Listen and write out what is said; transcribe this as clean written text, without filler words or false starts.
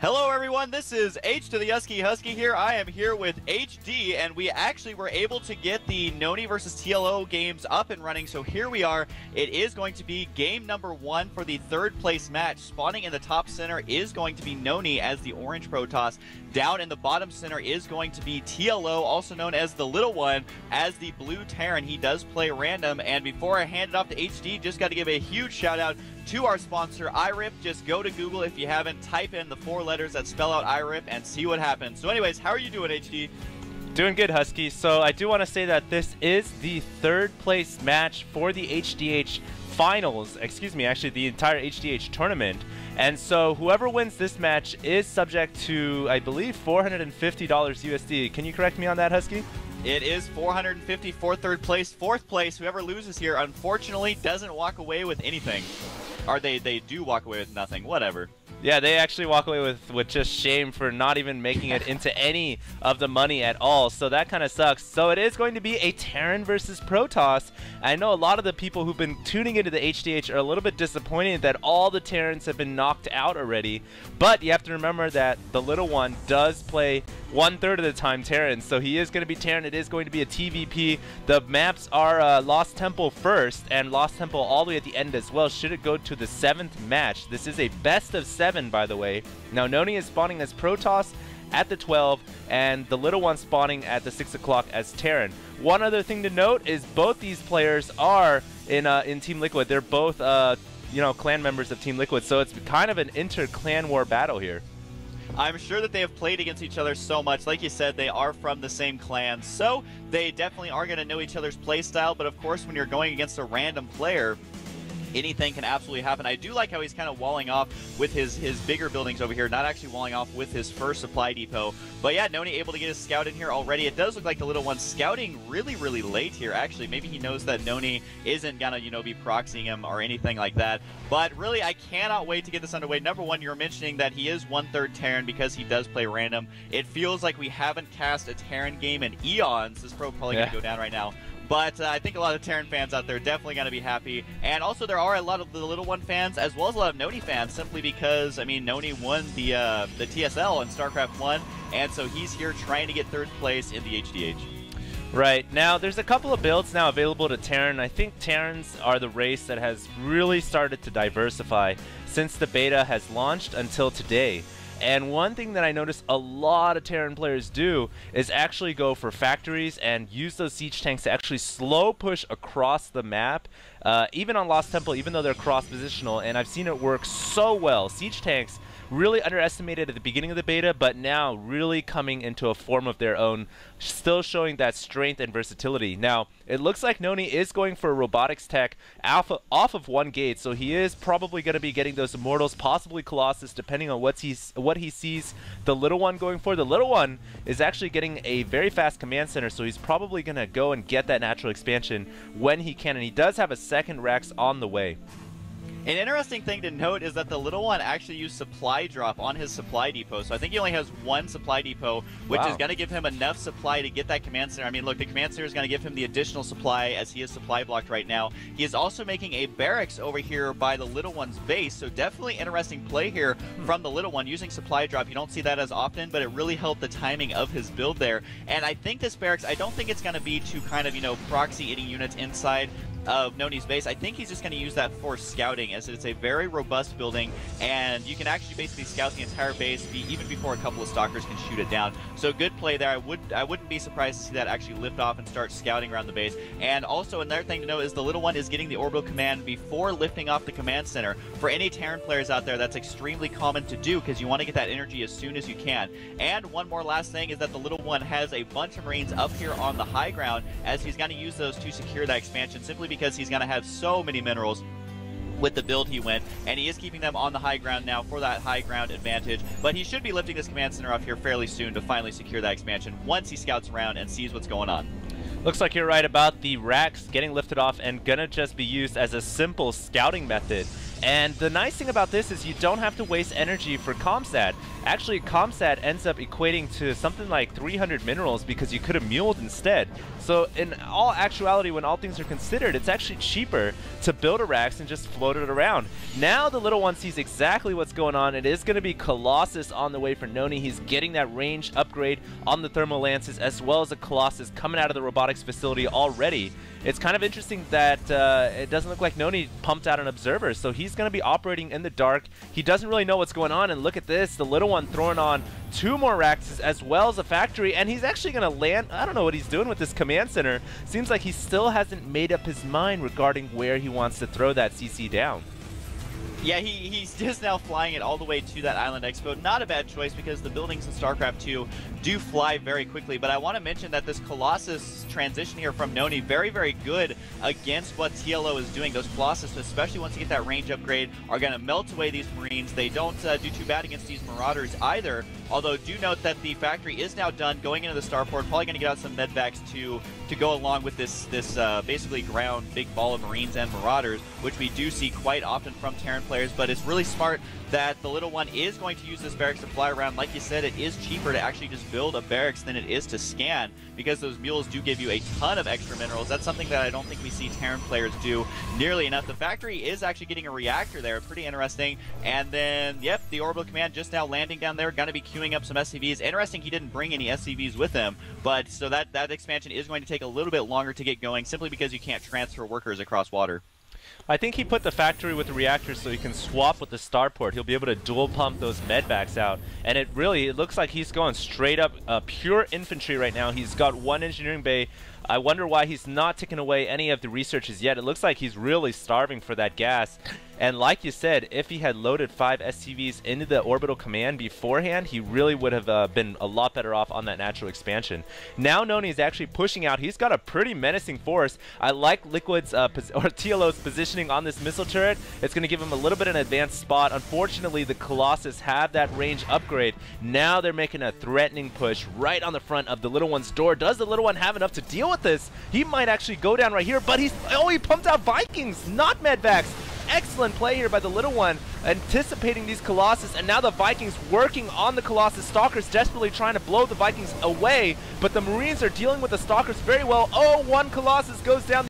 Hello everyone, this is H to the Husky here. I am here with HD, and we actually were able to get the NonY versus TLO games up and running, so here we are. It is going to be game number 1 for the third place match. Spawning in the top center is going to be NonY as the orange Protoss. Down in the bottom center is going to be TLO, also known as TheLittleOne, as the blue Terran. He does play random, and before I hand it off to HD, just got to give a huge shout out to our sponsor, iRip. Just go to Google if you haven't, type in the 4 letters that spell out iRip and see what happens. So anyways, how are you doing, HD? Doing good, Husky. So I do want to say that this is the third place match for the HDH finals, actually the entire HDH tournament. And so whoever wins this match is subject to, I believe, $450 USD. Can you correct me on that, Husky? It is $450 for third place. Fourth place, whoever loses here, unfortunately, doesn't walk away with anything. Or they do walk away with nothing, whatever. Yeah, they actually walk away with just shame for not even making it into any of the money at all. So that kind of sucks. So it is going to be a Terran versus Protoss. I know a lot of the people who've been tuning into the HDH are a little bit disappointed that all the Terrans have been knocked out already. But you have to remember that the little one does play 1/3 of the time Terran. So he is going to be Terran. It is going to be a TVP. The maps are Lost Temple first and Lost Temple all the way at the end as well. Should it go to the 7th match. This is a best of 7, by the way. Now NonY is spawning as Protoss at the 12, and the little one spawning at the 6 o'clock as Terran. One other thing to note is both these players are in Team Liquid. They're both clan members of Team Liquid, so it's kind of an inter-clan war battle here. I'm sure that they have played against each other so much. Like you said, they are from the same clan, so they definitely are going to know each other's playstyle. But of course, when you're going against a random player, anything can absolutely happen. I do like how he's kind of walling off with his bigger buildings over here, not actually walling off with his first supply depot. But yeah, NonY able to get his scout in here already. It does look like the little one's scouting really, really late here, actually. Maybe he knows that NonY isn't gonna, be proxying him or anything like that. But really, I cannot wait to get this underway. Number one, you were mentioning that he is 1/3 Terran because he does play random. It feels like we haven't cast a Terran game in eons. This pro probably gonna go down right now. But I think a lot of Terran fans out there are definitely going to be happy. And also there are a lot of the Little One fans, as well as a lot of NonY fans, simply because, NonY won the TSL in StarCraft 1, and so he's here trying to get 3rd place in the HDH. Right. Now, there's a couple of builds now available to Terran. I think Terrans are the race that has really started to diversify since the beta has launched until today. And one thing that I noticed a lot of Terran players do is actually go for factories and use those siege tanks to actually slow push across the map, even on Lost Temple, even though they're cross-positional, and I've seen it work so well. Siege tanks really underestimated at the beginning of the beta, but now really coming into a form of their own, still showing that strength and versatility. Now, it looks like NonY is going for a robotics tech off of 1 gate, so he is probably going to be getting those Immortals, possibly Colossus, depending on what he sees the little one going for. The little one is actually getting a very fast command center, so he's probably going to go and get that natural expansion when he can, and he does have a 2nd Rex on the way. An interesting thing to note is that the little one actually used supply drop on his supply depot. So I think he only has 1 supply depot, which is going to give him enough supply to get that command center. Look, the command center is going to give him the additional supply as he is supply blocked right now. He is also making a barracks over here by the little one's base. So definitely interesting play here from the little one using supply drop. You don't see that as often, but it really helped the timing of his build there. And I think this barracks, I don't think it's going to be to kind of, proxy any units inside of NonY's base. I think he's just going to use that for scouting, as it's a very robust building, and you can actually basically scout the entire base even before a couple of stalkers can shoot it down. So good play there. I wouldn't be surprised to see that actually lift off and start scouting around the base. And also another thing to know is the little one is getting the orbital command before lifting off the command center. For any Terran players out there, that's extremely common to do because you want to get that energy as soon as you can. And one more last thing is that the little one has a bunch of Marines up here on the high ground, as he's going to use those to secure that expansion, simply because he's going to have so many minerals with the build he went, and he is keeping them on the high ground now for that high ground advantage. But he should be lifting this command center off here fairly soon to finally secure that expansion once he scouts around and sees what's going on. Looks like you're right about the racks getting lifted off and gonna just be used as a simple scouting method. And the nice thing about this is you don't have to waste energy for Comsat. Actually, Comsat ends up equating to something like 300 minerals because you could have muled instead. So in all actuality, when all things are considered, it's actually cheaper to build a Rax and just float it around. Now the little one sees exactly what's going on. It is going to be Colossus on the way for NonY. He's getting that range upgrade on the Thermal Lances, as well as a Colossus coming out of the robotics facility already. It's kind of interesting that it doesn't look like NonY pumped out an observer, so he's going to be operating in the dark. He doesn't really know what's going on, and look at this, the little one throwing on 2 more Raxes as well as a factory, and he's actually going to land. I don't know what he's doing with this command center. Seems like he still hasn't made up his mind regarding where he wants to throw that CC down. Yeah, he's just now flying it all the way to that Island Expo. Not a bad choice because the buildings in StarCraft 2 do fly very quickly. But I want to mention that this Colossus transition here from NonY, very, very good against what TLO is doing. Those Colossus, especially once you get that range upgrade, are going to melt away these Marines. They don't do too bad against these Marauders either. Although, do note that the factory is now done, going into the starport. Probably going to get out some medvacs to go along with this basically ground big ball of Marines and Marauders, which we do see quite often from Terran players. But it's really smart that the little one is going to use this barracks to fly around. Like you said, it is cheaper to actually just build a barracks than it is to scan, because those mules do give you a ton of extra minerals. That's something that I don't think we see Terran players do nearly enough. The factory is actually getting a reactor there, pretty interesting. And then, yep, the orbital command just now landing down there, going to be queuing up some SCVs. Interesting, he didn't bring any SCVs with him, but so that expansion is going to take a little bit longer to get going, simply because you can't transfer workers across water. I think he put the factory with the reactors so he can swap with the starport. He'll be able to dual pump those medvacs out. And it looks like he's going straight up pure infantry right now. He's got 1 engineering bay. I wonder why he's not taking away any of the researches yet. It looks like he's really starving for that gas. And like you said, if he had loaded 5 SCVs into the orbital command beforehand, he really would have been a lot better off on that natural expansion. Now NonY is actually pushing out. He's got a pretty menacing force. I like Liquid's or TLO's positioning on this missile turret. It's going to give him a little bit of an advanced spot. Unfortunately, the Colossus have that range upgrade. Now they're making a threatening push right on the front of the little one's door. Does the little one have enough to deal with this? He might actually go down right here, but he pumped out Vikings, not medvacs. Excellent play here by the little one, anticipating these Colossus, and now the Vikings working on the Colossus. Stalkers desperately trying to blow the Vikings away, but the Marines are dealing with the Stalkers very well. Oh, 1 Colossus goes down.